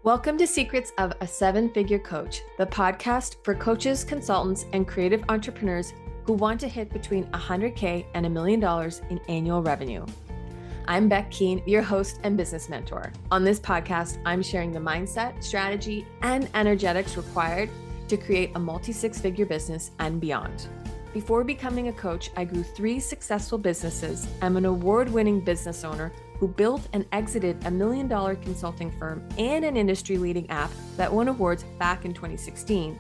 Welcome to Secrets of a Seven-Figure Coach, the podcast for coaches, consultants, and creative entrepreneurs who want to hit between $100K and $1 million in annual revenue. I'm Becky, your host and business mentor. On this podcast, I'm sharing the mindset, strategy, and energetics required to create a multi-six-figure business and beyond. Before becoming a coach, I grew 3 successful businesses. I'm an award-winning business owner who built and exited $1 million consulting firm and an industry-leading app that won awards back in 2016.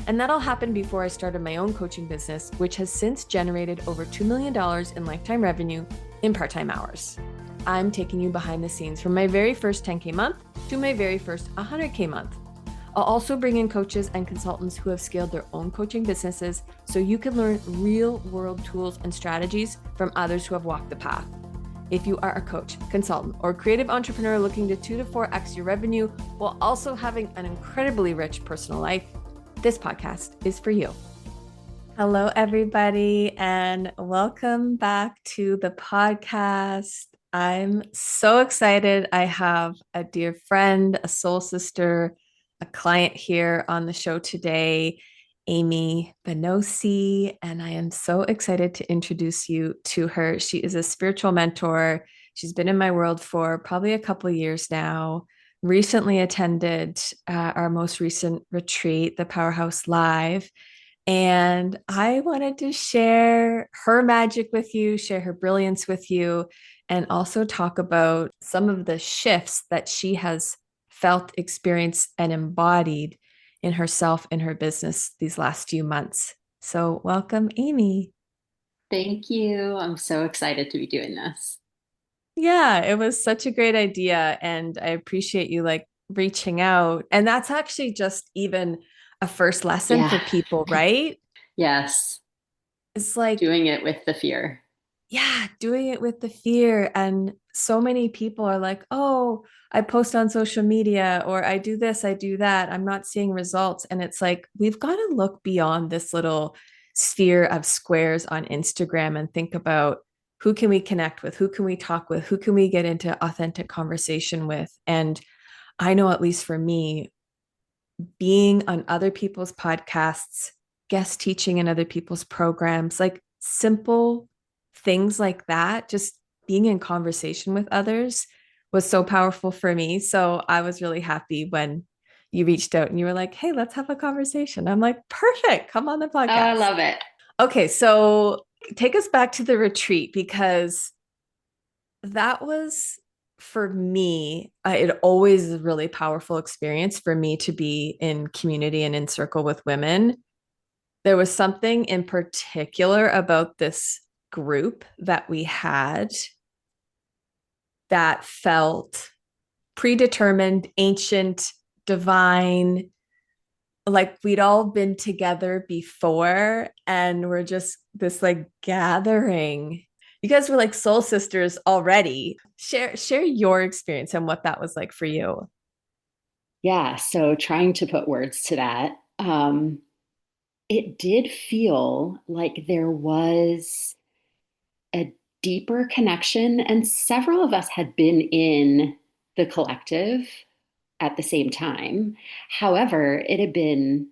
And that all happened before I started my own coaching business, which has since generated over $2 million in lifetime revenue in part-time hours. I'm taking you behind the scenes from my very first 10K month to my very first 100K month. I'll also bring in coaches and consultants who have scaled their own coaching businesses so you can learn real-world tools and strategies from others who have walked the path. If you are a coach, consultant, or creative entrepreneur looking to 2 to 4x your revenue while also having an incredibly rich personal life, this podcast is for you. Hello, everybody, and welcome back to the podcast. I'm so excited. I have a dear friend, a soul sister, a client here on the show today, Amy Banocy, and I am so excited to introduce you to her. She is a spiritual mentor. She's been in my world for probably a couple of years now. Recently attended our most recent retreat, the Powerhouse Live, and I wanted to share her magic with you, share her brilliance with you, and also talk about some of the shifts that she has felt, experienced, and embodied in herself and her business these last few months. So welcome, Amy. Thank you. I'm so excited to be doing this. Yeah, it was such a great idea. And I appreciate you reaching out. And that's actually just even a first lesson Yeah. for people, right? Yes. It's like, Doing it with the fear. yeah, doing it with the fear. And so many people are like, oh, I post on social media or I do this, I do that. I'm not seeing results. And it's like, we've got to look beyond this little sphere of squares on Instagram and think about who can we connect with? Who can we talk with? Who can we get into authentic conversation with? And I know, at least for me, being on other people's podcasts, guest teaching in other people's programs, like simple things like that, just being in conversation with others was so powerful for me. So I was really happy when you reached out and you were like, hey, let's have a conversation. I'm like, perfect. Come on the Oh, I podcast. love it. Okay. So take us back to the retreat because that was for me, it always is a really powerful experience for me to be in community and in circle with women. There was something in particular about this group that we had that felt predetermined, ancient, divine, like we'd all been together before and we're just this gathering. You guys were like soul sisters already. Share your experience and what that was like for you. Yeah. So trying to put words to that, it did feel like there was a deeper connection, and several of us had been in the collective at the same time. However, it had been,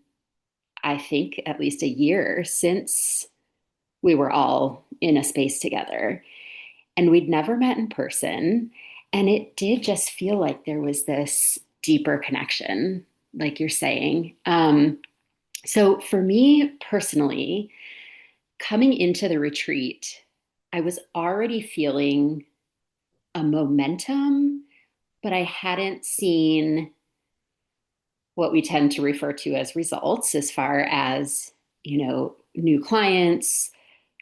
I think, at least a year since we were all in a space together. And we'd never met in person. And it did just feel like there was this deeper connection, like you're saying. So for me personally, coming into the retreat, I was already feeling a momentum, but I hadn't seen what we tend to refer to as results as far as, new clients,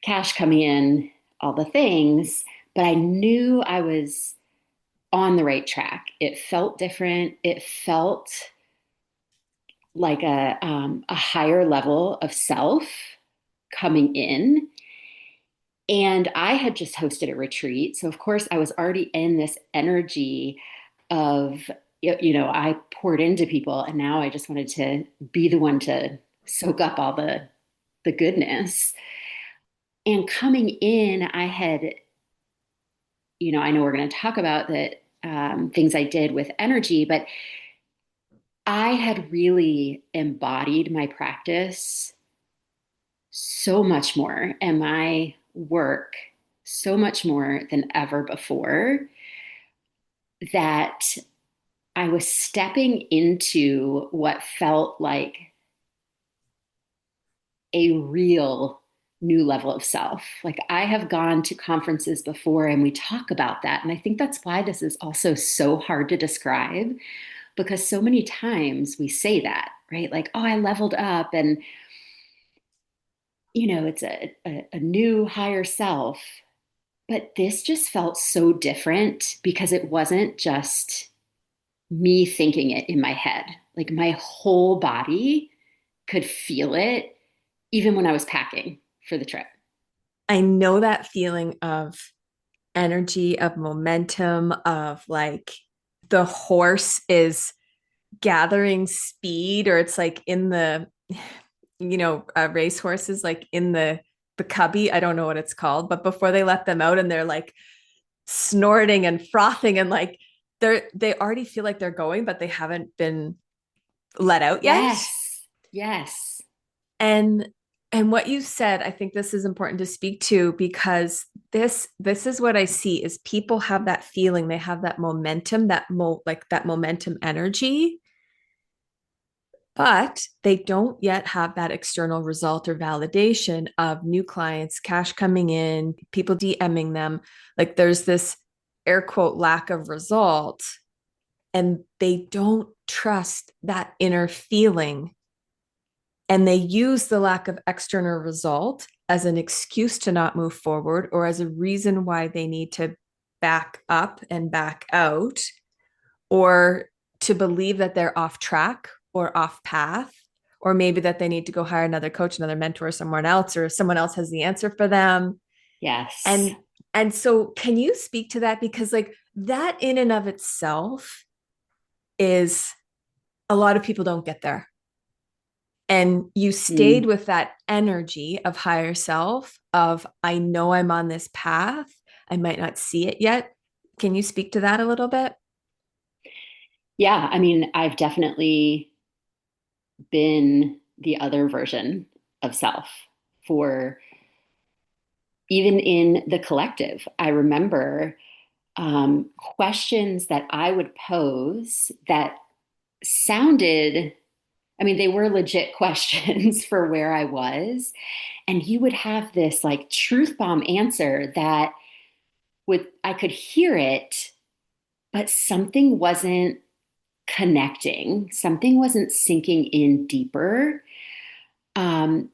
cash coming in, all the things. But I knew I was on the right track. It felt different. It felt like a higher level of self coming in. And I had just hosted a retreat. So, of course, I was already in this energy of, I poured into people, and now I just wanted to be the one to soak up all the goodness. And coming in, I had, I know we're going to talk about that, things I did with energy, but I had really embodied my practice so much more and my work so much more than ever before that I was stepping into what felt like a real new level of self. Like I have gone to conferences before and we talk about that. And I think that's why this is also so hard to describe because so many times we say that, right? Like, oh, I leveled up and, it's a new higher self. But this just felt so different because it wasn't just me thinking it in my head. Like my whole body could feel it even when I was packing for the trip. I know that feeling of energy, of momentum, of like the horse is gathering speed, or it's like in the, race horses, like in the cubby. I don't know what it's called, but before they let them out and they're like snorting and frothing and like they already feel like they're going, but they haven't been let out yet. Yes. Yes. And what you said, I think this is important to speak to because this is what I see is people have that feeling, they have that momentum, like that momentum energy, but they don't yet have that external result or validation of new clients, cash coming in, people DMing them. Like there's this air quote lack of result, and they don't trust that inner feeling. And they use the lack of external result as an excuse to not move forward or as a reason why they need to back up and back out, or to believe that they're off track or off path, or maybe that they need to go hire another coach, another mentor, someone else, or someone else has the answer for them. Yes. And so can you speak to that? Because like that in and of itself is, a lot of people don't get there. And you stayed Mm. with that energy of higher self, of I know I'm on this path, I might not see it yet. Can you speak to that a little bit? Yeah. I mean, I've definitely been the other version of self for even in the collective. I remember questions that I would pose that sounded, I mean, they were legit questions for where I was. And you would have this like truth bomb answer that I could hear it, but something wasn't connecting, something wasn't sinking in deeper. Um,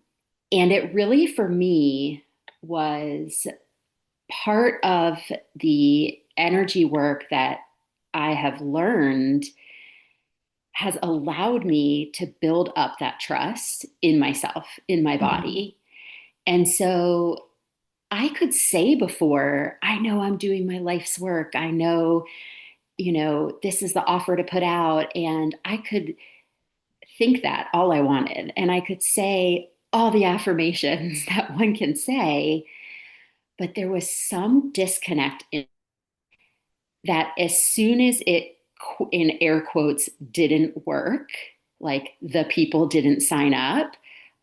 and it really, for me, was part of the energy work that I have learned has allowed me to build up that trust in myself, in my Mm. body. And so I could say before, I know I'm doing my life's work. I know, this is the offer to put out. And I could think that all I wanted. And I could say all the affirmations that one can say, but there was some disconnect in that as soon as it, in air quotes, didn't work, like the people didn't sign up,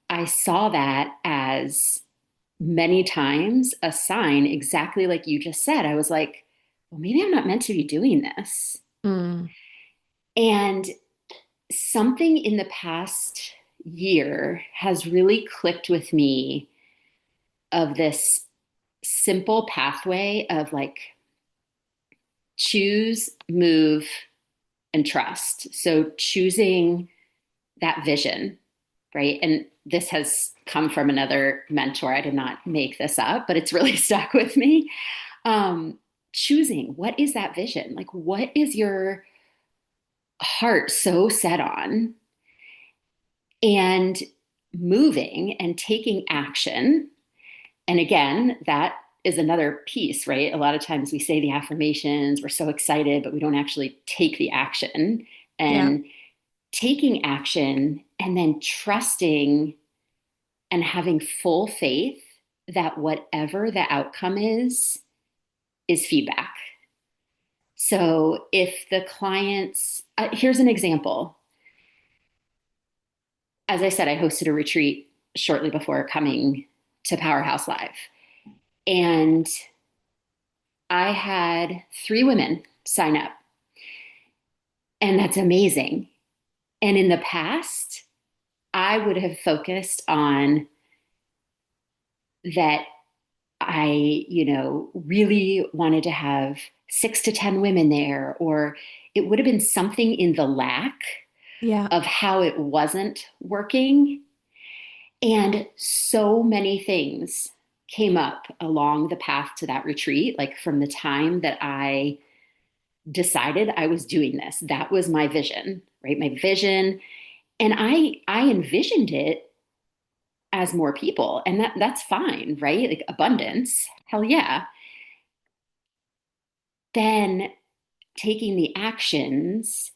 I saw that as many times a sign, exactly like you just said. I was like, well, maybe I'm not meant to be doing this. Mm. And something in the past year has really clicked with me of this simple pathway of like choose, move, and trust. So choosing that vision, right? And this has come from another mentor. I did not make this up, but it's really stuck with me. Um, Choosing what is that vision? Like, what is your heart so set on? And moving and taking action. And again, that is another piece, right? A lot of times we say the affirmations, we're so excited, but we don't actually take the action. Yeah. And taking action and then trusting and having full faith that whatever the outcome is feedback. So if the clients, here's an example. as I said, I hosted a retreat shortly before coming to Powerhouse Live. And I had 3 women sign up. And that's amazing. And in the past, I would have focused on that really wanted to have 6 to 10 women there, or it would have been something in the lack Yeah. of how it wasn't working. And so many things came up along the path to that retreat, like from the time that I decided I was doing this. That was my vision, right? My vision. And I envisioned it as more people. And that's fine, right? Like abundance. Hell yeah. Then taking the actions,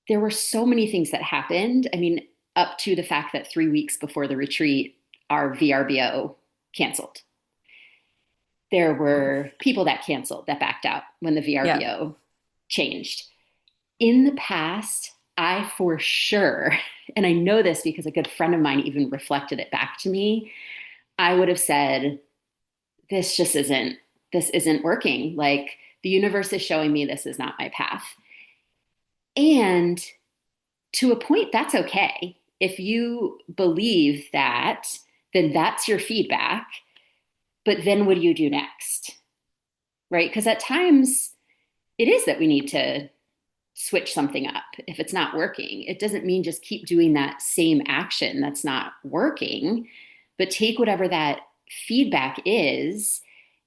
there were so many things that happened. I mean, up to the fact that 3 weeks before the retreat, our VRBO canceled. There were people that canceled, that backed out when the Yeah. VRBO changed. In the past, I for sure, and I know this because a good friend of mine even reflected it back to me, I would have said, this isn't working. Like the universe is showing me this is not my path. And to a point, that's okay. If you believe that, then that's your feedback. But then what do you do next? Right? Because at times it is that we need to switch something up. If it's not working, it doesn't mean just keep doing that same action that's not working, but take whatever that feedback is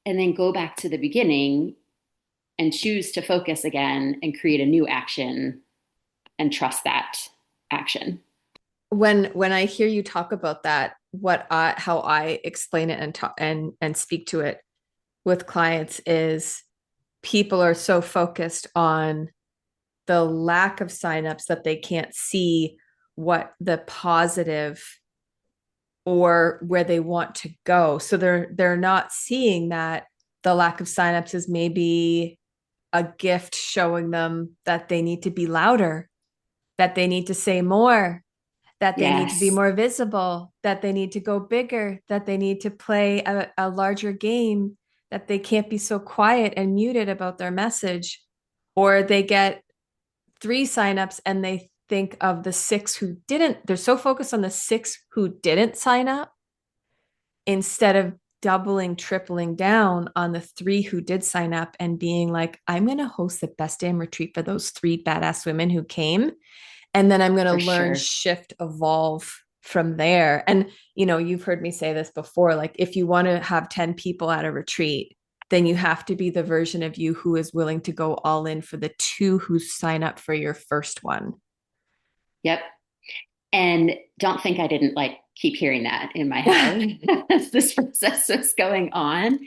and then go back to the beginning and choose to focus again and create a new action and trust that action. When I hear you talk about that, how I explain it and talk and speak to it with clients is people are so focused on the lack of signups that they can't see what the positive or where they want to go. So they're not seeing that the lack of signups is maybe a gift showing them that they need to be louder, that they need to say more, that they need to be Yes. more visible, that they need to go bigger, that they need to play a larger game, that they can't be so quiet and muted about their message. Or they get 3 signups and they think of the 6 who didn't. They're so focused on the 6 who didn't sign up instead of doubling, tripling down on the 3 who did sign up and being like, I'm going to host the best damn retreat for those 3 badass women who came. And then I'm going to For learn, sure. shift, evolve from there. And, you've heard me say this before, like if you want to have 10 people at a retreat, then you have to be the version of you who is willing to go all in for the 2 who sign up for your first one. Yep. And don't think I didn't like keep hearing that in my head as this process was going on.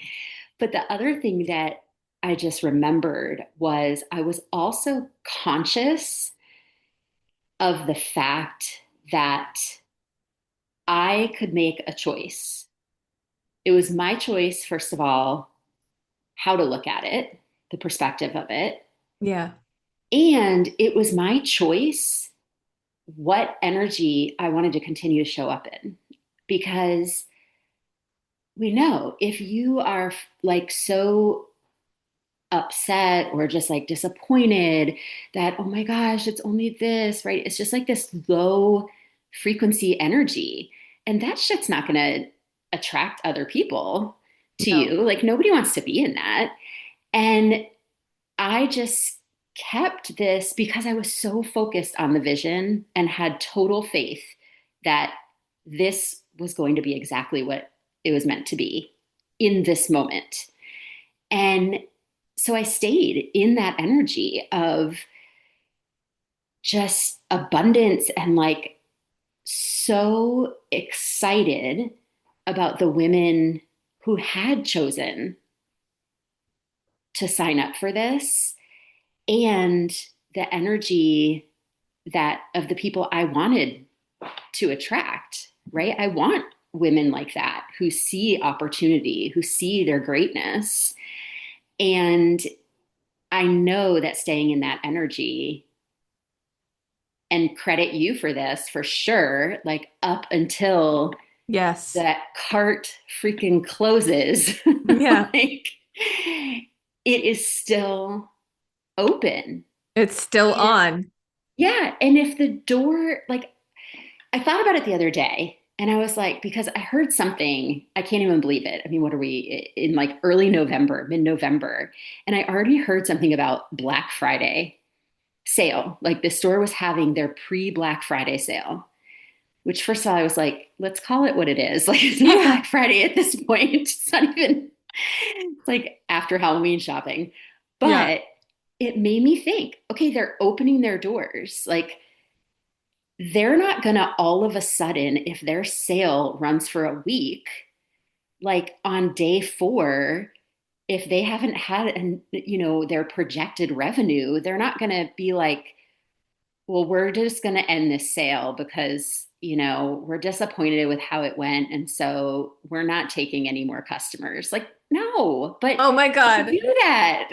But the other thing that I just remembered was I was also conscious of the fact that I could make a choice. It was my choice, first of all, how to look at it, the perspective of it. Yeah. And it was my choice what energy I wanted to continue to show up in. Because we know if you are like so upset or just like disappointed that, oh my gosh, it's only this, right? It's just like this low frequency energy. And that shit's not going to attract other people to No. you. Like nobody wants to be in that. And I just kept this because I was so focused on the vision and had total faith that this was going to be exactly what it was meant to be in this moment. And so I stayed in that energy of just abundance and like so excited about the women who had chosen to sign up for this and the energy that of the people I wanted to attract, right? I want women like that who see opportunity, who see their greatness. And I know that staying in that energy and credit you for this for sure, like up until Yes. that cart freaking closes, Yeah. like it is still open. It's still And on. yeah, and if the door, like I thought about it the other day and I was like, because I heard something, I can't even believe it. I mean, what are we in like early November, mid-November? And I already heard something about Black Friday sale. Like the store was having their pre-Black Friday sale, which first of all, I was like, let's call it what it is. Like it's not Yeah. Black Friday at this point. It's not even, it's like after Halloween shopping. Yeah. But it made me think, okay, they're opening their doors. Like they're not going to all of a sudden, if their sale runs for a week, like on day 4, if they haven't had their projected revenue, they're not going to be like, well, we're just going to end this sale because, we're disappointed with how it went. And so we're not taking any more customers. Like, no, but Oh my they God. do that.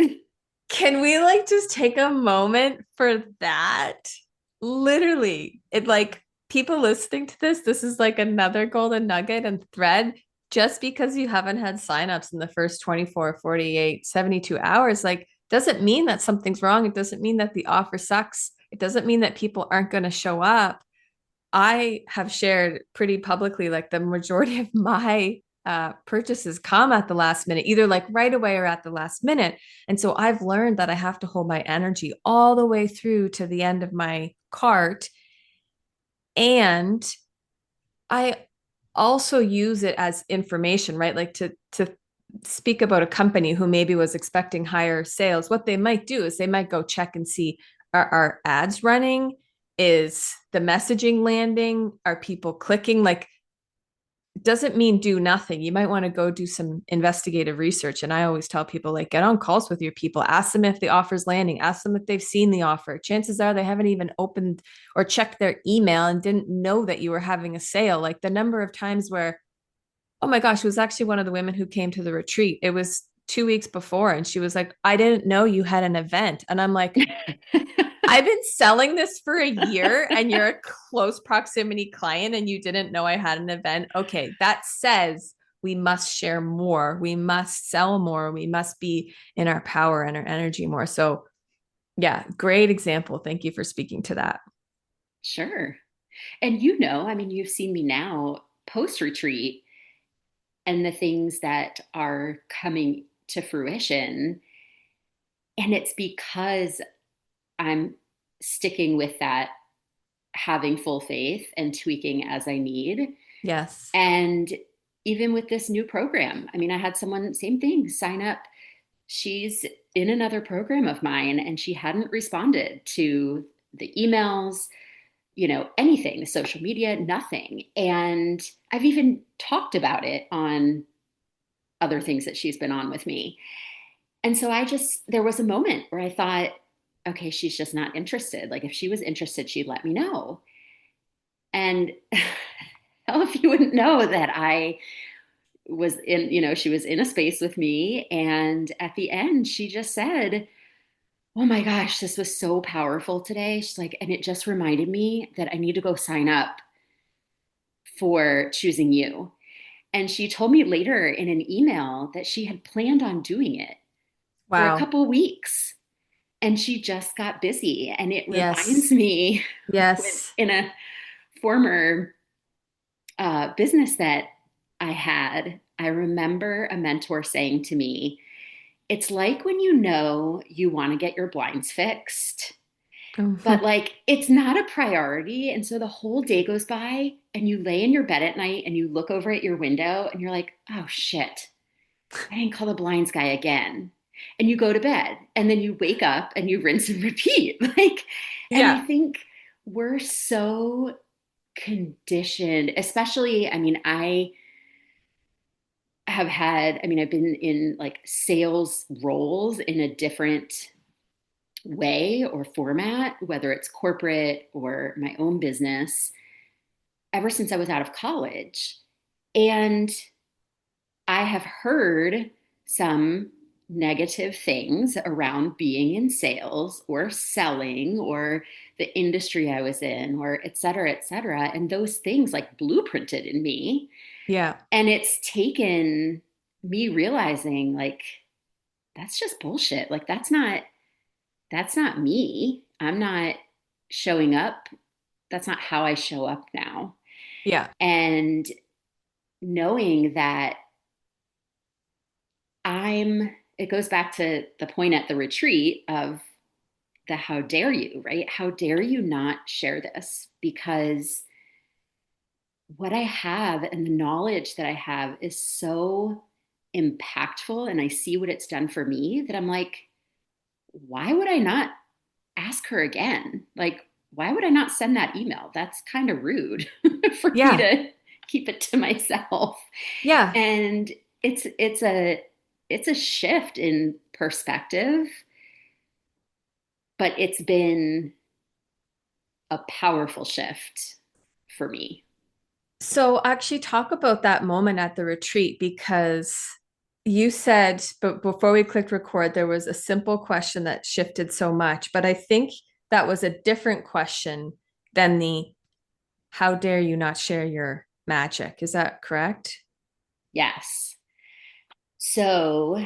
Can we like just take a moment for that? Literally, it like people listening to this is like another golden nugget and thread. Just because you haven't had signups in the first 24, 48, 72 hours, like doesn't mean that something's wrong. It doesn't mean that the offer sucks. It doesn't mean that people aren't going to show up. I have shared pretty publicly, like the majority of my purchases come at the last minute, either like right away or at the last minute. And so I've learned that I have to hold my energy all the way through to the end of my cart. And I also use it as information, right? Like to speak about a company who maybe was expecting higher sales. What they might do is they might go check and see, are ads running? Is the messaging landing? Are people clicking? Like, doesn't mean do nothing. You might want to go do some investigative research. And I always tell people, like, get on calls with your people, ask them if the offer's landing, ask them if they've seen the offer. Chances are they haven't even opened or checked their email and didn't know that you were having a sale. Like the number of times where, oh my gosh, it was actually one of the women who came to the retreat. It was 2 weeks before, and she was like, I didn't know you had an event. And I'm like, I've been selling this for a year and you're a close proximity client and you didn't know I had an event. Okay, that says we must share more. We must sell more. We must be in our power and our energy more. So, yeah, great example. Thank you for speaking to that. Sure. And I mean, you've seen me now post retreat and the things that are coming to fruition. And it's because I'm sticking with that, having full faith and tweaking as I need. Yes. And even with this new program, I mean, I had someone, same thing, sign up. She's in another program of mine and she hadn't responded to the emails, anything, the social media, nothing. And I've even talked about it on other things that she's been on with me. And so there was a moment where I thought, okay, she's just not interested. Like if she was interested, she'd let me know. And hell, if you wouldn't know that I was in, she was in a space with me. And at the end, she just said, oh my gosh, this was so powerful today. She's like, and it just reminded me that I need to go sign up for choosing you. And she told me later in an email that she had planned on doing it for a Wow. couple weeks and she just got busy. And it reminds Yes. me when Yes. in a former business that I had, I remember a mentor saying to me, it's like when you want to get your blinds fixed, but Mhm. like it's not a priority. And so the whole day goes by and you lay in your bed at night and you look over at your window and you're like, oh shit, I didn't call the blinds guy again. And you go to bed and then you wake up and you rinse and repeat. Like, and I Yeah. think we're so conditioned, especially, I mean, I've been in like sales roles in a different way or format, whether it's corporate or my own business, ever since I was out of college. And I have heard some negative things around being in sales or selling or the industry I was in or et cetera, et cetera. And those things like blueprinted in me. Yeah. And it's taken me realizing like, that's just bullshit. Like that's not me. I'm not showing up. That's not how I show up now. Yeah. And knowing that it goes back to the point at the retreat of the how dare you, right? How dare you not share this? Because what I have and the knowledge that I have is so impactful, and I see what it's done for me that I'm like, why would I not ask her again? Like, why would I not send that email? That's kind of rude for me Yeah. to keep it to myself. Yeah. And it's a shift in perspective, but it's been a powerful shift for me. So actually talk about that moment at the retreat because you said, but before we clicked record, there was a simple question that shifted so much. But I think that was a different question than the how dare you not share your magic? Is that correct? Yes. So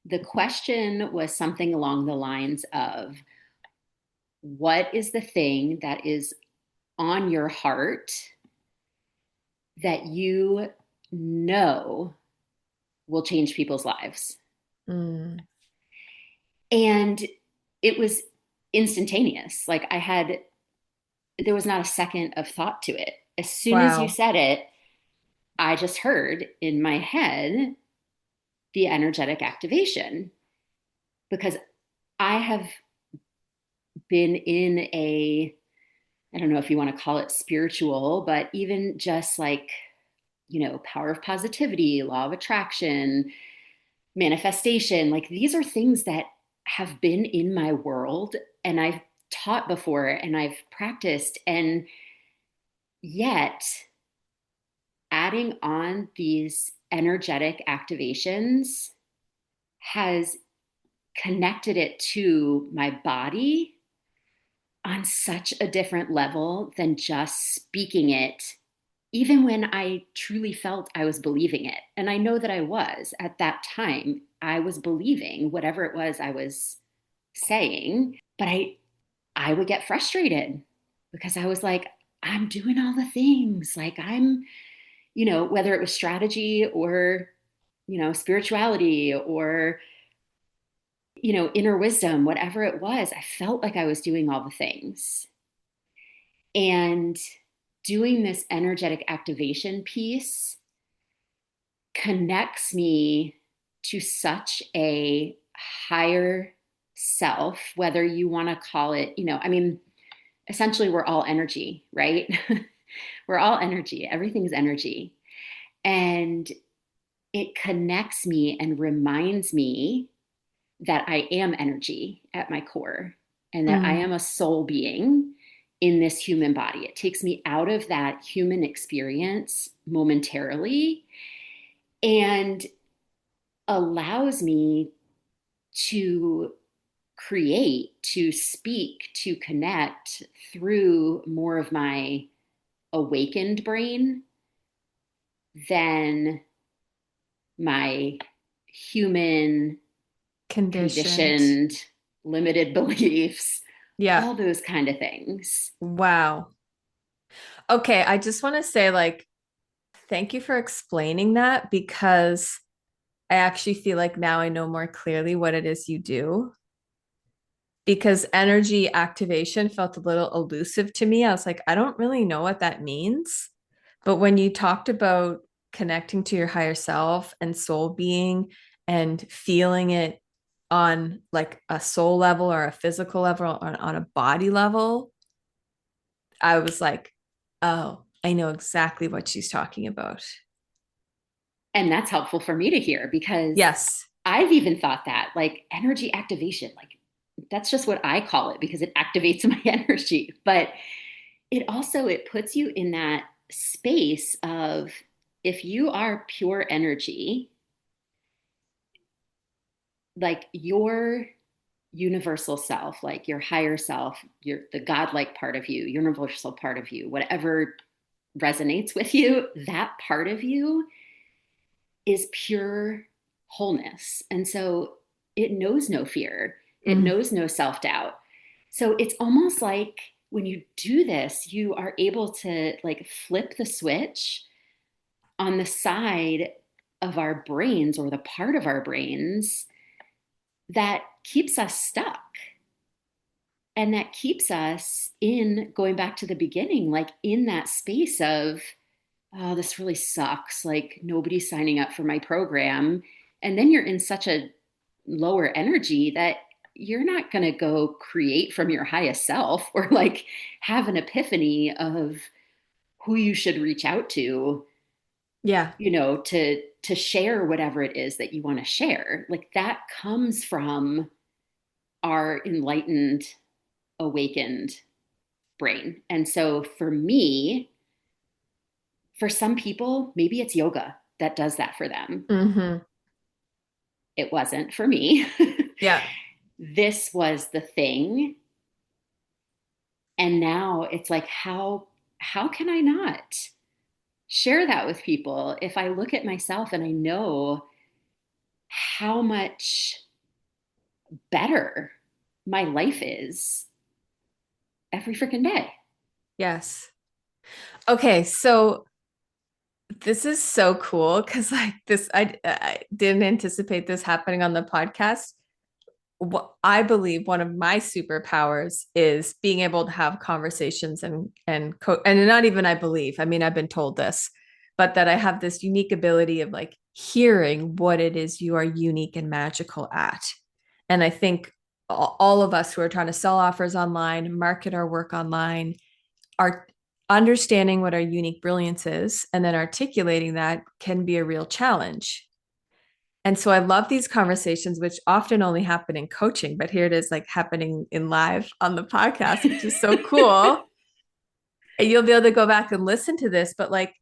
the question was something along the lines of, what is the thing that is on your heart that you know will change people's lives? Mm, And it was instantaneous. Like there was not a second of thought to it. As soon as you wow. said it, I just heard in my head the energetic activation because I have been in I don't know if you want to call it spiritual, but even just like, power of positivity, law of attraction, manifestation, like these are things that have been in my world and I've taught before and I've practiced. And yet, adding on these energetic activations has connected it to my body on such a different level than just speaking it, even when I truly felt I was believing it. And I know that I was at that time, I was believing whatever it was I was saying, but I would get frustrated because I was like, I'm doing all the things. Like whether it was strategy or, spirituality or, inner wisdom, whatever it was, I felt like I was doing all the things. And doing this energetic activation piece connects me to such a higher self, whether you want to call it, I mean, essentially we're all energy, right? We're all energy. Everything's energy. And it connects me and reminds me that I am energy at my core and that I Mm, am a soul being in this human body. It takes me out of that human experience momentarily and allows me to create, to speak, to connect through more of my awakened brain than my human conditioned. conditioned limited beliefs, Yeah. all those kind of things. Wow. Okay, I just want to say like thank you for explaining that because I actually feel like now I know more clearly what it is you do. Because energy activation felt a little elusive to me. I was like, I don't really know what that means. But when you talked about connecting to your higher self and soul being and feeling it on like a soul level or a physical level or on a body level, I was like, oh, I know exactly what she's talking about. And that's helpful for me to hear because Yes. I've even thought that like energy activation, like that's just what I call it because it activates my energy. But it puts you in that space of if you are pure energy, like your universal self, like your higher self, your the godlike part of you, universal part of you, whatever resonates with you, that part of you is pure wholeness. And so it knows no fear, it Mm. knows no self doubt. So it's almost like when you do this, you are able to like flip the switch on the side of our brains or the part of our brains that keeps us stuck. And that keeps us in going back to the beginning, like in that space of, oh, this really sucks. Like nobody's signing up for my program. And then you're in such a lower energy that you're not going to go create from your highest self or like have an epiphany of who you should reach out to, Yeah. to share whatever it is that you want to share. Like that comes from our enlightened, awakened brain. And so for me, for some people, maybe it's yoga that does that for them. Mm-hmm. It wasn't for me. Yeah. This was the thing. And now it's like, how can I not share that with people if I look at myself and I know how much better my life is every freaking day? Yes. Okay, so this is so cool because like this, I didn't anticipate this happening on the podcast. What I believe one of my superpowers is being able to have conversations and not even I believe. I mean, I've been told this, but that I have this unique ability of like hearing what it is you are unique and magical at. And I think all of us who are trying to sell offers online, market our work online, are understanding what our unique brilliance is and then articulating that can be a real challenge. And so I love these conversations, which often only happen in coaching, but here it is like happening in live on the podcast, which is so cool. And you'll be able to go back and listen to this, but like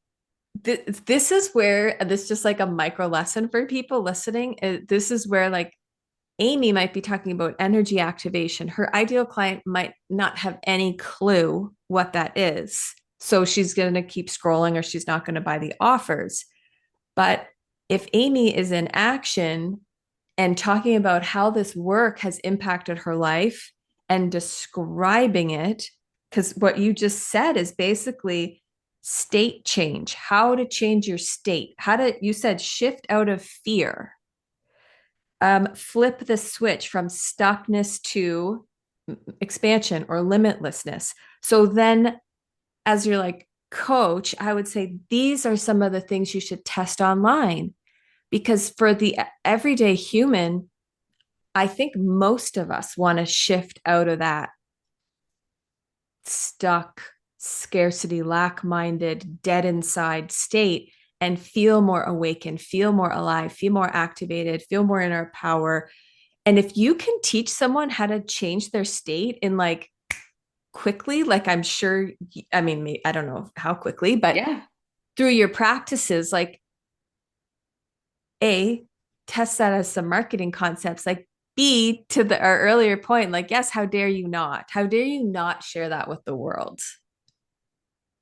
this is where this is just like a micro lesson for people listening. This is where like Amy might be talking about energy activation. Her ideal client might not have any clue what that is. So she's going to keep scrolling or she's not going to buy the offers. But if Amy is in action and talking about how this work has impacted her life and describing it, because what you just said is basically state change, how to change your state, how to, you said shift out of fear, flip the switch from stuckness to expansion or limitlessness. So then, as you're like, coach, I would say these are some of the things you should test online because for the everyday human, I think most of us want to shift out of that stuck, scarcity, lack minded, dead inside state and feel more awakened, feel more alive, feel more activated, feel more in our power. And if you can teach someone how to change their state in like quickly, like I'm sure, I mean, I don't know how quickly, but Yeah. through your practices, like A, test that as some marketing concepts, like B, to our earlier point, like, yes, how dare you not? How dare you not share that with the world?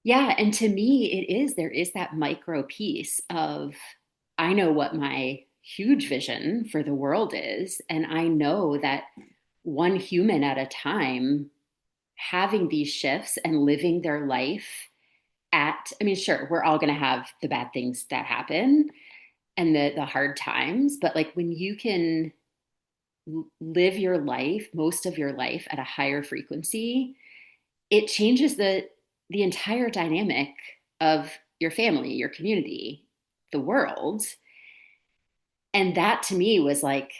Yeah. And to me, there is that micro piece of, I know what my huge vision for the world is. And I know that one human at a time having these shifts and living their life I mean, sure, we're all going to have the bad things that happen and the hard times, but like when you can live your life, most of your life at a higher frequency, it changes the entire dynamic of your family, your community, the world. And that to me was like,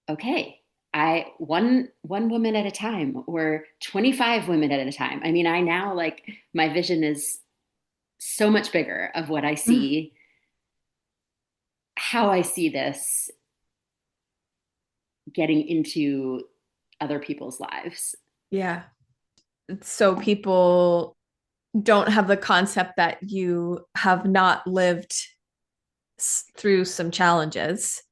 okay, I one woman at a time or 25 women at a time. I mean, I now like my vision is so much bigger of what I see, how I see this getting into other people's lives. Yeah. So people don't have the concept that you have not lived through some challenges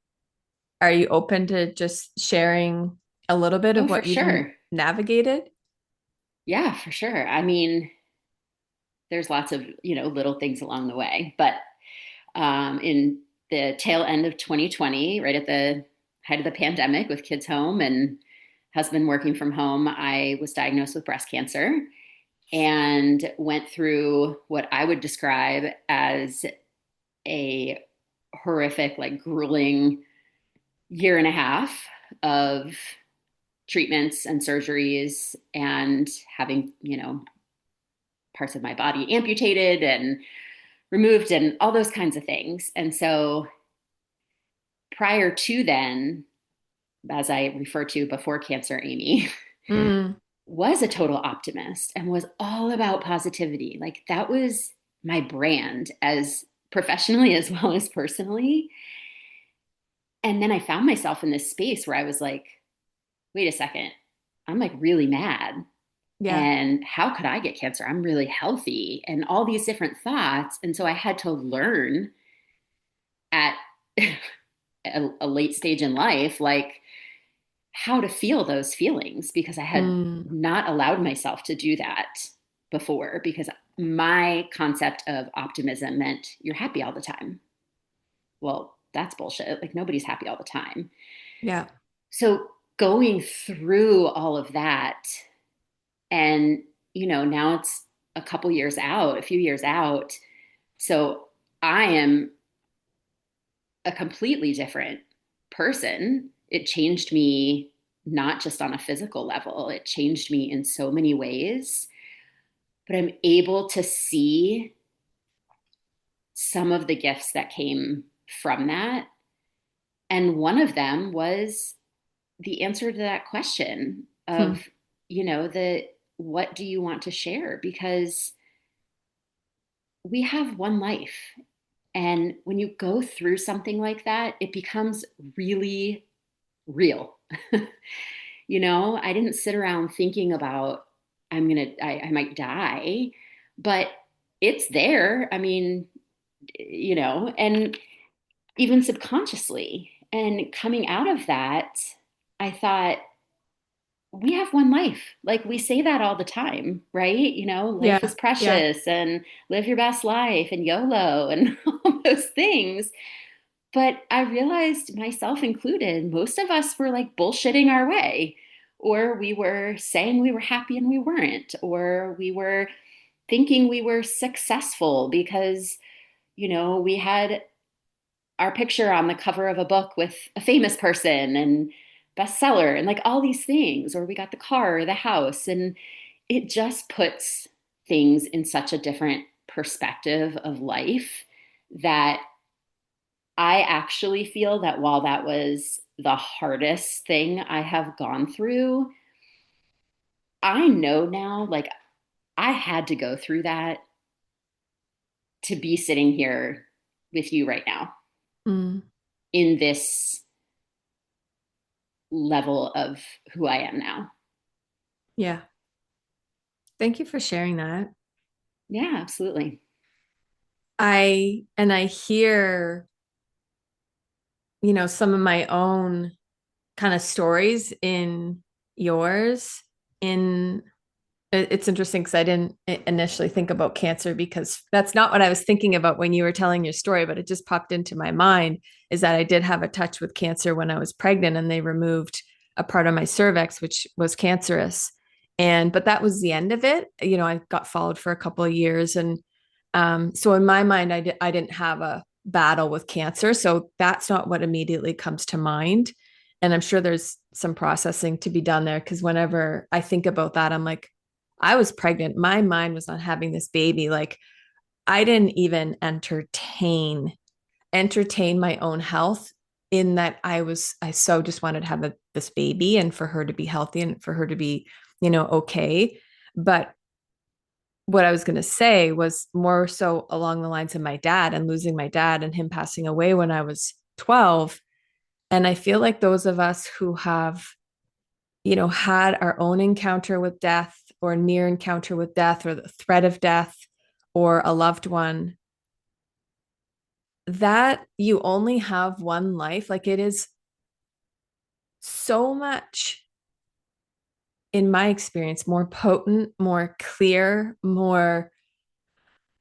Are you open to just sharing a little bit Oh, of for what you've sure. navigated? Yeah, for sure. I mean, there's lots of, little things along the way, but in the tail end of 2020, right at the height of the pandemic with kids home and husband working from home, I was diagnosed with breast cancer and went through what I would describe as a horrific, like grueling year and a half of treatments and surgeries and having, parts of my body amputated and removed and all those kinds of things. And so prior to then, as I refer to before cancer, Amy, Mm, was a total optimist and was all about positivity. Like that was my brand as professionally as well as personally. And then I found myself in this space where I was like, wait a second, I'm like really mad. yeah. And how could I get cancer? I'm really healthy and all these different thoughts. And so I had to learn at a late stage in life, like how to feel those feelings because I had Mm, not allowed myself to do that before because my concept of optimism meant you're happy all the time. Well, that's bullshit. Like nobody's happy all the time. yeah. So going through all of that and now it's a couple years out, a few years out. So I am a completely different person. It changed me not just on a physical level, it changed me in so many ways. But I'm able to see some of the gifts that came from that. And one of them was the answer to that question Hmm. of, the what do you want to share? Because we have one life. And when you go through something like that, it becomes really real. I didn't sit around thinking about I might die, but it's there. I mean, and even subconsciously. And coming out of that, I thought, we have one life. Like we say that all the time, right? Life Yeah. is Yeah. precious and live your best life and YOLO and all those things. But I realized, myself included, most of us were like bullshitting our way, or we were saying we were happy and we weren't, or we were thinking we were successful because, we had our picture on the cover of a book with a famous person and bestseller and like all these things, or we got the car or the house. And it just puts things in such a different perspective of life that I actually feel that while that was the hardest thing I have gone through, I know now, like, I had to go through that to be sitting here with you right now Mm, in this level of who I am now. yeah. Thank you for sharing that. Yeah, absolutely. I hear, some of my own kind of stories in yours. In It's interesting because I didn't initially think about cancer because that's not what I was thinking about when you were telling your story, but it just popped into my mind is that I did have a touch with cancer when I was pregnant and they removed a part of my cervix, which was cancerous. But that was the end of it. I got followed for a couple of years. And so in my mind, I didn't have a battle with cancer. So that's not what immediately comes to mind. And I'm sure there's some processing to be done there because whenever I think about that, I'm like, I was pregnant. My mind was on having this baby. Like I didn't even entertain my own health in that I so just wanted to have this baby and for her to be healthy and for her to be, okay. But what I was going to say was more so along the lines of my dad and losing my dad and him passing away when I was 12. And I feel like those of us who have, had our own encounter with death or near encounter with death or the threat of death or a loved one, that you only have one life. Like it is so much, in my experience, more potent, more clear, more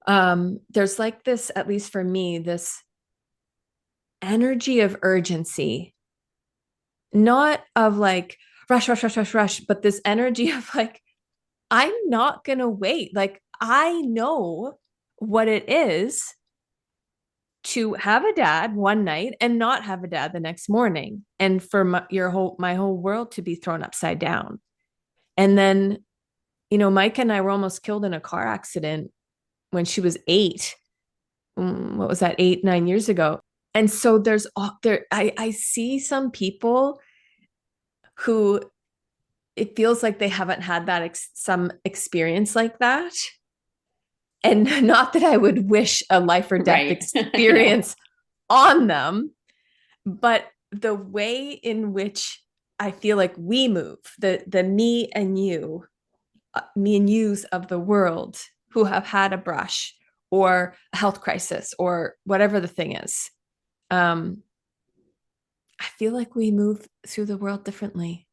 there's like this, at least for me, this energy of urgency, not of like rush, rush, rush, rush, rush, but this energy of like, I'm not gonna wait. Like, I know what it is to have a dad one night and not have a dad the next morning, and for my whole world to be thrown upside down. And then, Mike and I were almost killed in a car accident when she was 8. What was that, 8, 9 years ago? And so there's all there. I see some people who it feels like they haven't had that some experience like that. And not that I would wish a life or death Right. No. experience on them, but the way in which I feel like we move, the me and yous of the world who have had a brush or a health crisis or whatever the thing is. I feel like we move through the world differently.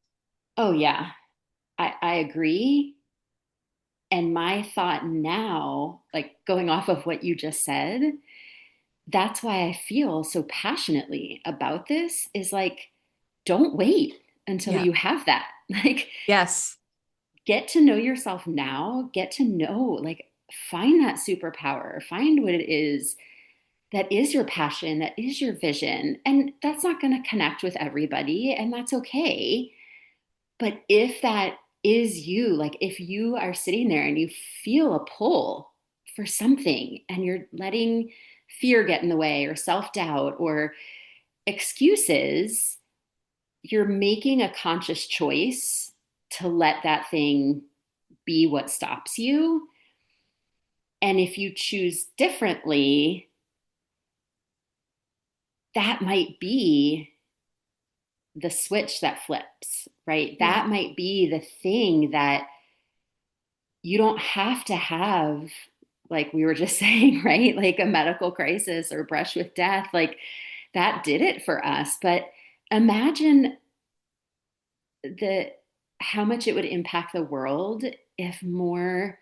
Oh, yeah, I agree. And my thought now, like going off of what you just said, that's why I feel so passionately about this is like, don't wait until Yeah. you have that. Like, Yes. get to know yourself now, get to know, like, find that superpower, find what it is that is your passion, that is your vision. And that's not going to connect with everybody, and that's okay. But if that is you, like if you are sitting there and you feel a pull for something and you're letting fear get in the way or self doubt or excuses, you're making a conscious choice to let that thing be what stops you. And if you choose differently, that might be the switch that flips, right? Yeah. That might be the thing that you don't have to have, like we were just saying, right? Like a medical crisis or brush with death. Like that did it for us. But imagine the how much it would impact the world if more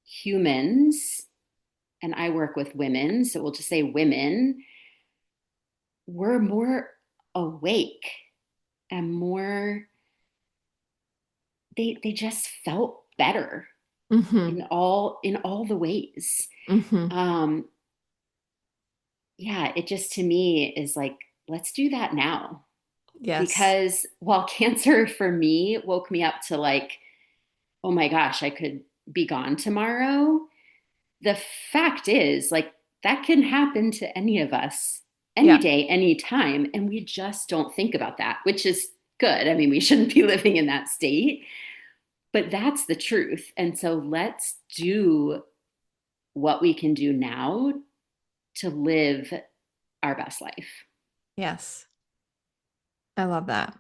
humans, and I work with women, so we'll just say women, were more awake and more they just felt better Mm-hmm. in all the ways. Mm-hmm. um yeah, it just to me is like, let's do that now. Yes. Because while cancer for me woke me up to like, oh my gosh, I could be gone tomorrow, the fact is, like, that can happen to any of us any Yeah. day, any time. And we just don't think about that, which is good. I mean, we shouldn't be living in that state, but that's the truth. And so let's do what we can do now to live our best life. Yes. I love that.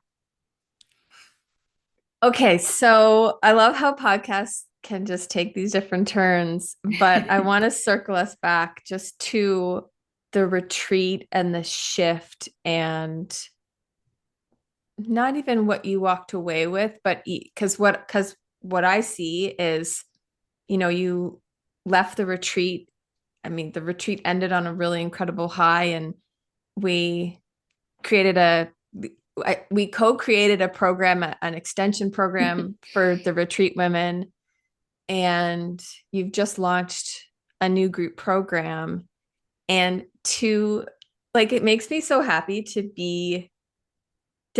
Okay, so I love how podcasts can just take these different turns, but I want to circle us back just to the retreat and the shift, and not even what you walked away with, but because what I see is, you left the retreat. I mean, the retreat ended on a really incredible high, and we created a we co-created a program, an extension program for the retreat women, and you've just launched a new group program. And to like, it makes me so happy to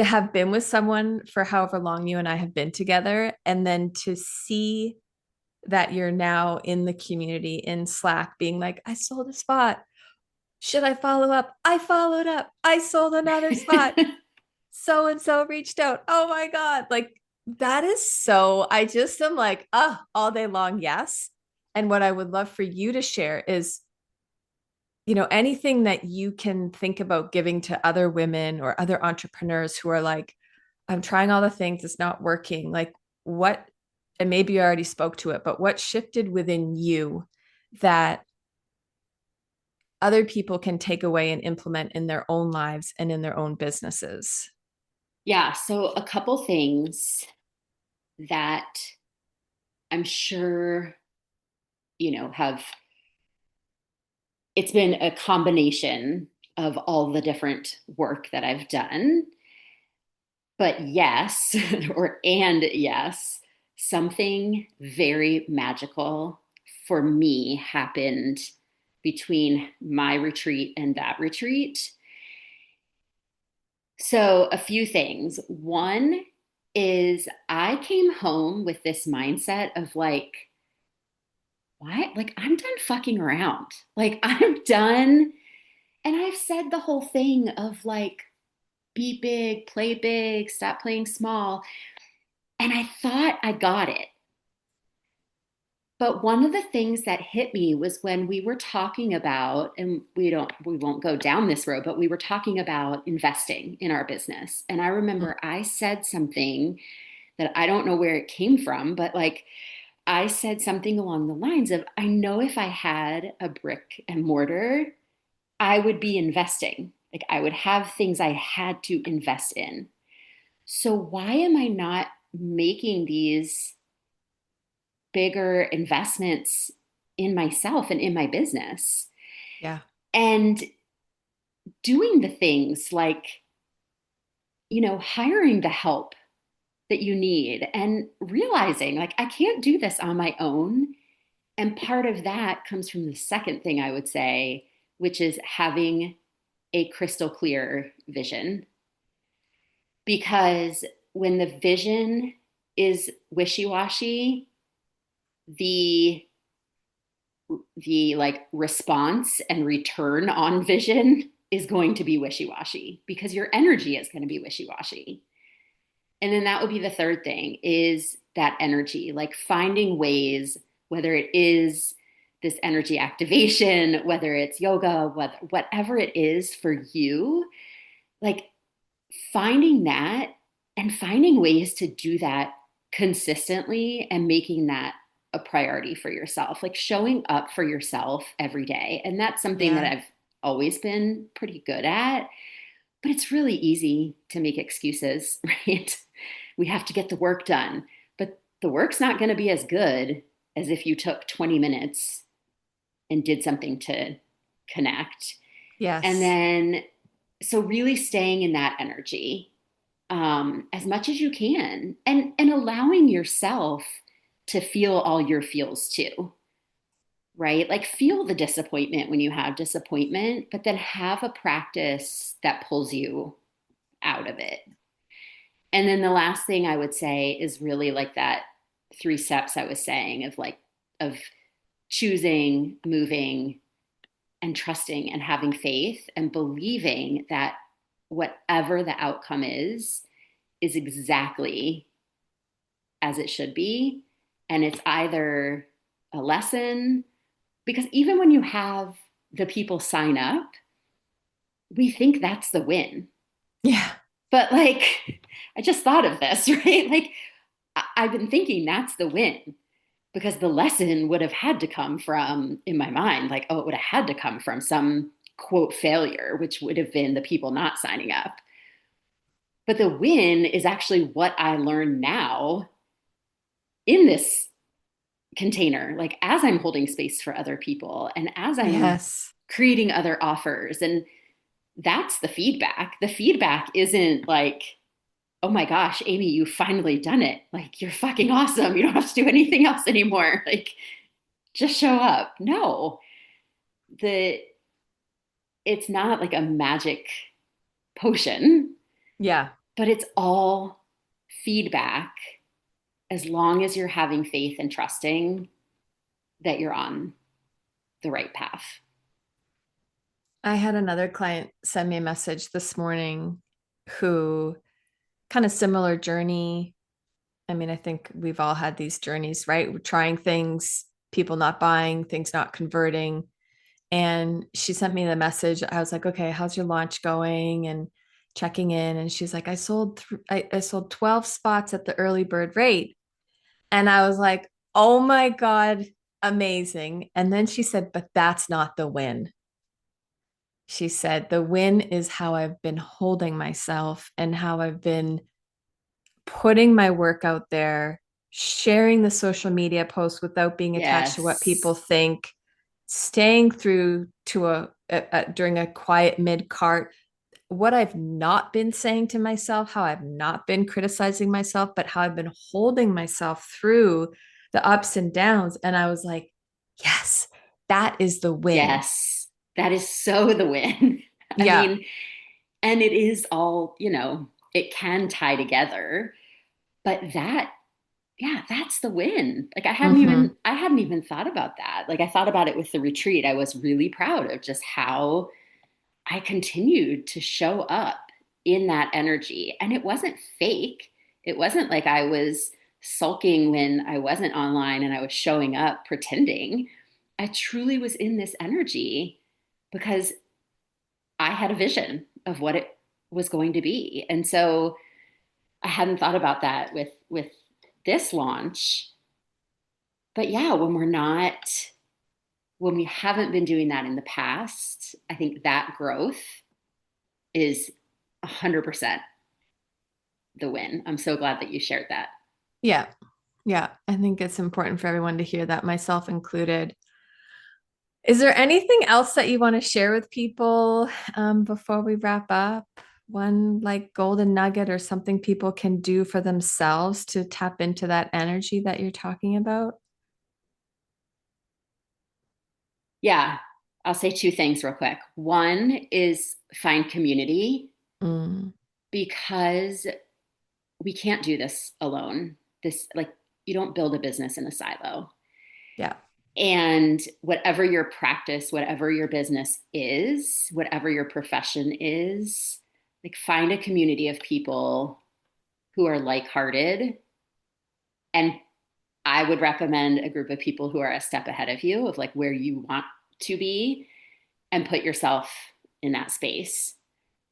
have been with someone for however long you and I have been together, and then to see that you're now in the community in Slack being like, I sold a spot. Should I follow up? I followed up. I sold another spot. So and so reached out. Oh my God. Like, that is so, I just am like, all day long. Yes. And what I would love for you to share is, anything that you can think about giving to other women or other entrepreneurs who are like, I'm trying all the things, it's not working. Like, what, and maybe you already spoke to it, but what shifted within you that other people can take away and implement in their own lives and in their own businesses? Yeah. So a couple things that I'm sure, have it's been a combination of all the different work that I've done. But yes, yes, something very magical for me happened between my retreat and that retreat. So, a few things. One is I came home with this mindset of like, what? Like, I'm done fucking around. Like, I'm done. And I've said the whole thing of like, be big, play big, stop playing small. And I thought I got it. But one of the things that hit me was when we were talking about, and we won't go down this road, but we were talking about investing in our business. And I remember I said something that I don't know where it came from, but like I said something along the lines of, I know if I had a brick and mortar, I would be investing. Like I would have things I had to invest in. So why am I not making these bigger investments in myself and in my business Yeah. and doing the things like, hiring the help that you need and realizing like I can't do this on my own. And part of that comes from the second thing I would say, which is having a crystal clear vision. Because when the vision is wishy-washy, the the like response and return on vision is going to be wishy-washy because your energy is going to be wishy-washy. And then that would be the third thing is that energy, like finding ways, whether it is this energy activation, whether it's yoga, whatever it is for you, like finding that and finding ways to do that consistently and making that a priority for yourself, like showing up for yourself every day. And that's something that Yeah. I've always been pretty good at, but it's really easy to make excuses, right? We have to get the work done, but the work's not going to be as good as if you took 20 minutes and did something to connect. And Yes. then, so really staying in that energy as much as you can and allowing yourself to feel all your feels too, right? Like feel the disappointment when you have disappointment, but then have a practice that pulls you out of it. And then the last thing I would say is really like that three steps I was saying of like, of choosing, moving, and trusting and having faith and believing that whatever the outcome is exactly as it should be. And it's either a lesson, because even when you have the people sign up, we think that's the win. Yeah. But like, I just thought of this, right? Like, I've been thinking that's the win because the lesson would have had to come from, in my mind, like, oh, it would have had to come from some quote failure, which would have been the people not signing up. But the win is actually what I learn now in this container, like as I'm holding space for other people and as I'm Yes. creating other offers. And that's the feedback. The feedback isn't like, oh my gosh, Amy, you finally done it. Like you're fucking awesome. You don't have to do anything else anymore. Like just show up. No, the it's not like a magic potion, Yeah. but it's all feedback as long as you're having faith and trusting that you're on the right path. I had another client send me a message this morning who kind of similar journey. I mean, I think we've all had these journeys, right? We're trying things, people not buying, things not converting. And she sent me the message. I was like, okay, how's your launch going? And checking in. And she's like, I sold 12 spots at the early bird rate. And I was like, oh my God, amazing. And then she said, but that's not the win. She said, the win is how I've been holding myself and how I've been putting my work out there, sharing the social media posts without being attached to what Yes. people think, staying through to during a quiet mid cart, what I've not been saying to myself, how I've not been criticizing myself, but how I've been holding myself through the ups and downs. And I was like, yes, that is the win. Yes. That is so the win. I Yeah. mean, and it is all, it can tie together, but yeah, that's the win. Like Mm-hmm. I hadn't even thought about that. Like I thought about it with the retreat. I was really proud of just how I continued to show up in that energy. And it wasn't fake. It wasn't like I was sulking when I wasn't online and I was showing up pretending. I truly was in this energy because I had a vision of what it was going to be. And so I hadn't thought about that with this launch. But yeah, when we haven't been doing that in the past, I think that growth is 100% the win. I'm so glad that you shared that. Yeah. Yeah. I think it's important for everyone to hear that, myself included. Is there anything else that you want to share with people before we wrap up? One like golden nugget or something people can do for themselves to tap into that energy that you're talking about? Yeah, I'll say two things real quick. One is find community Mm, because we can't do this alone. This, like, you don't build a business in a silo. yeah. And whatever your practice, whatever your business is, whatever your profession is, like find a community of people who are like-hearted. And I would recommend a group of people who are a step ahead of you, of like where you want to be, and put yourself in that space.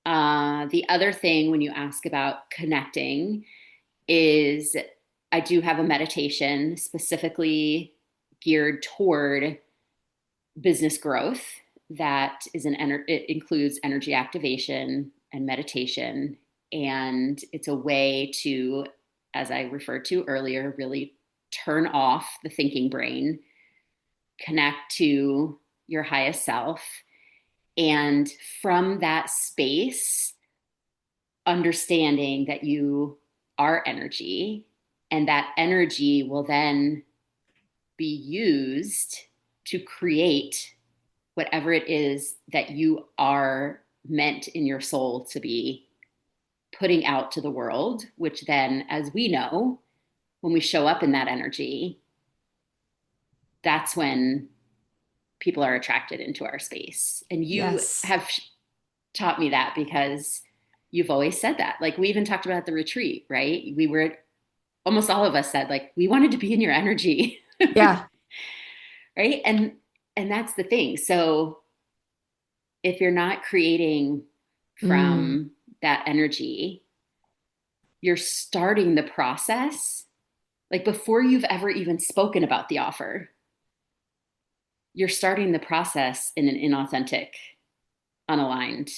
The other thing when you ask about connecting is I do have a meditation specifically geared toward business growth that is it includes energy activation and meditation, and it's a way to, as I referred to earlier, really turn off the thinking brain, connect to your highest self, and from that space understanding that you are energy, and that energy will then be used to create whatever it is that you are meant in your soul to be putting out to the world, which then, as we know, when we show up in that energy, that's when people are attracted into our space. And you Yes. have taught me that because you've always said that. Like we even talked about the retreat, right? We were almost all of us said like we wanted to be in your energy. Yeah. Right? And that's the thing. So if you're not creating Mm, from that energy, you're starting the process like before you've ever even spoken about the offer. You're starting the process in an inauthentic, unaligned, and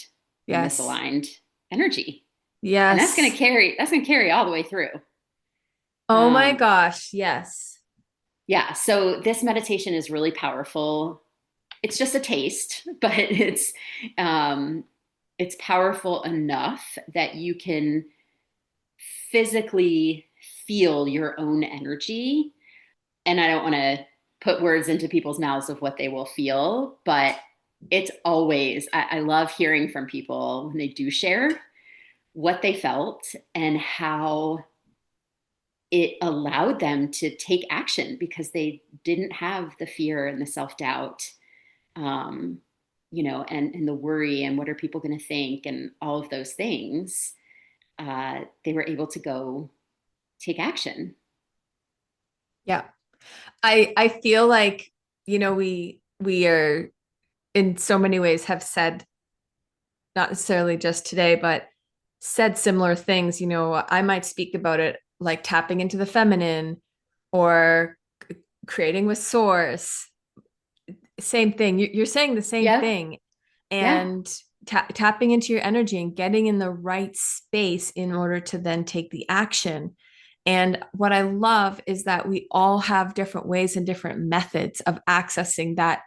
yes. misaligned energy. And Yes. that's going to carry all the way through. Oh my Um, gosh. Yes. yeah. So this meditation is really powerful. It's just a taste, but um, it's powerful enough that you can physically feel your own energy. And I don't want to put words into people's mouths of what they will feel, but it's always, I love hearing from people when they do share what they felt and how it allowed them to take action because they didn't have the fear and the self-doubt, um, and the worry and what are people going to think and all of those things. They were able to go take action. Yeah. I feel like, we are in so many ways have said, not necessarily just today, but said similar things. I might speak about it like tapping into the feminine or creating with source. Same thing. You're saying the same Yep. thing. Yeah. and tapping into your energy and getting in the right space in order to then take the action. And what I love is that we all have different ways and different methods of accessing that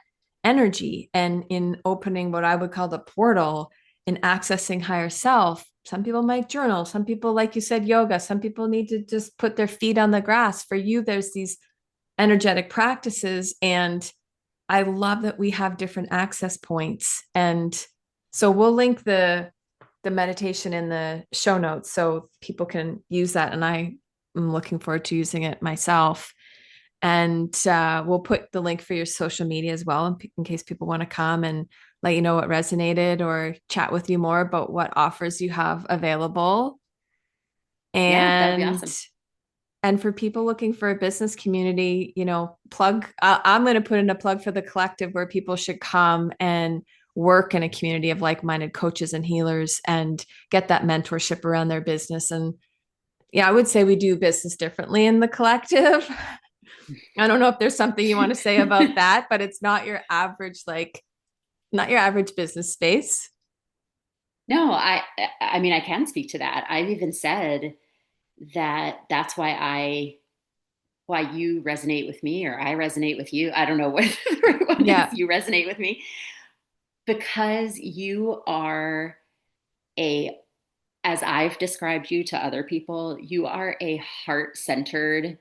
energy. And in opening what I would call the portal and accessing higher self, some people might journal. Some people, like you said, yoga. Some people need to just put their feet on the grass. For you, there's these energetic practices. And I love that we have different access points. And so we'll link the meditation in the show notes so people can use that. And I am looking forward to using it myself. And we'll put the link for your social media as well in case people want to come and let you know what resonated or chat with you more about what offers you have available. Yeah, that would be And awesome. for people looking for a business community, plug, I'm going to put in a plug for the collective where people should come and work in a community of like-minded coaches and healers and get that mentorship around their business. And yeah, I would say we do business differently in the collective. I don't know if there's something you want to say about that, but it's not your average, not your average business space. No, I mean I can speak to that. I've even said that that's why you resonate with me or I resonate with you. I don't know what the right one is. Yeah. You resonate with me because you are a, as I've described you to other people, you are a heart-centered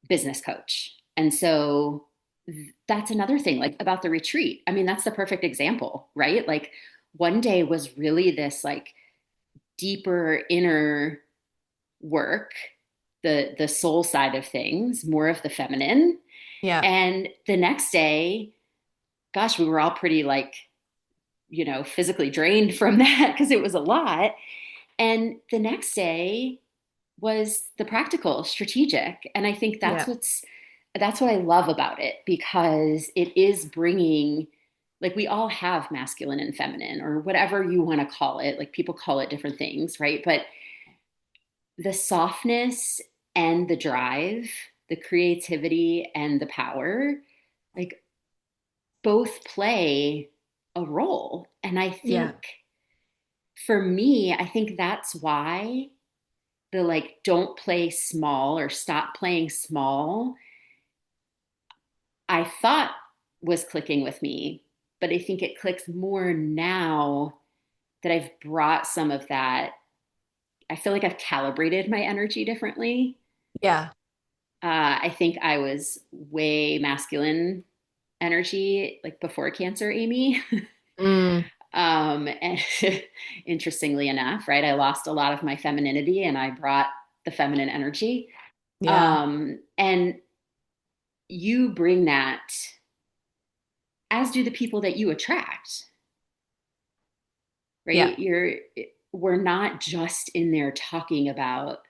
business coach. And so that's another thing, like about the retreat. I mean, that's the perfect example, right? Like one day was really this like deeper inner work, the soul side of things, more of the feminine. Yeah. And the next day, gosh, we were all pretty like, physically drained from that because it was a lot. And the next day was the practical, strategic. And I think Yeah. that's what I love about it because it is bringing, like we all have masculine and feminine or whatever you want to call it. Like people call it different things, right? But the softness and the drive, the creativity and the power, like both play a role. And I Yeah. think for me, I think that's why the like don't play small or stop playing small, I thought was clicking with me, but I think it clicks more now that I've brought some of that. I feel like I've calibrated my energy differently. Yeah. I think I was way masculine energy like before cancer, Amy. Mm, And interestingly enough, right, I lost a lot of my femininity and I brought the feminine energy. yeah. And you bring that, as do the people that you attract, Yeah. right? We're not just in there talking about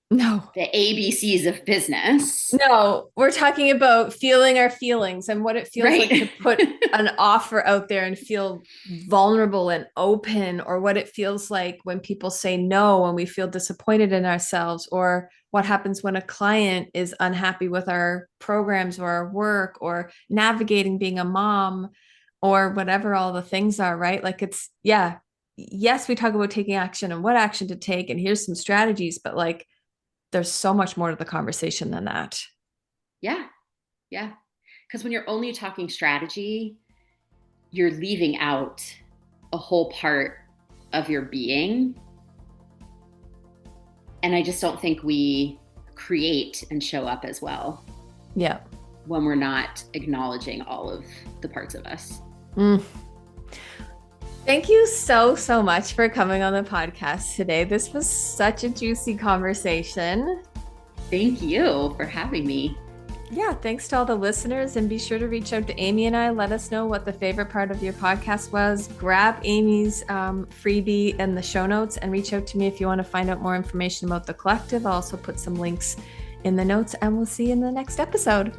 No. the ABCs of business, No, we're talking about feeling our feelings and what it feels like to right? put an offer out there and feel vulnerable and open, or what it feels like when people say no and we feel disappointed in ourselves, or what happens when a client is unhappy with our programs or our work, or navigating being a mom, or whatever all the things are, right? Like it's, yeah, yes, we talk about taking action and what action to take, and here's some strategies, but like, there's so much more to the conversation than that. Yeah, yeah. Because when you're only talking strategy, you're leaving out a whole part of your being. And I just don't think we create and show up as well Yeah. when we're not acknowledging all of the parts of us. Mm. Thank you so, so much for coming on the podcast today. This was such a juicy conversation. Thank you for having me. Yeah, thanks to all the listeners, and be sure to reach out to Amy and I. Let us know what the favorite part of your podcast was. Grab Amy's freebie in the show notes and reach out to me if you want to find out more information about the collective. I'll also put some links in the notes, and we'll see you in the next episode.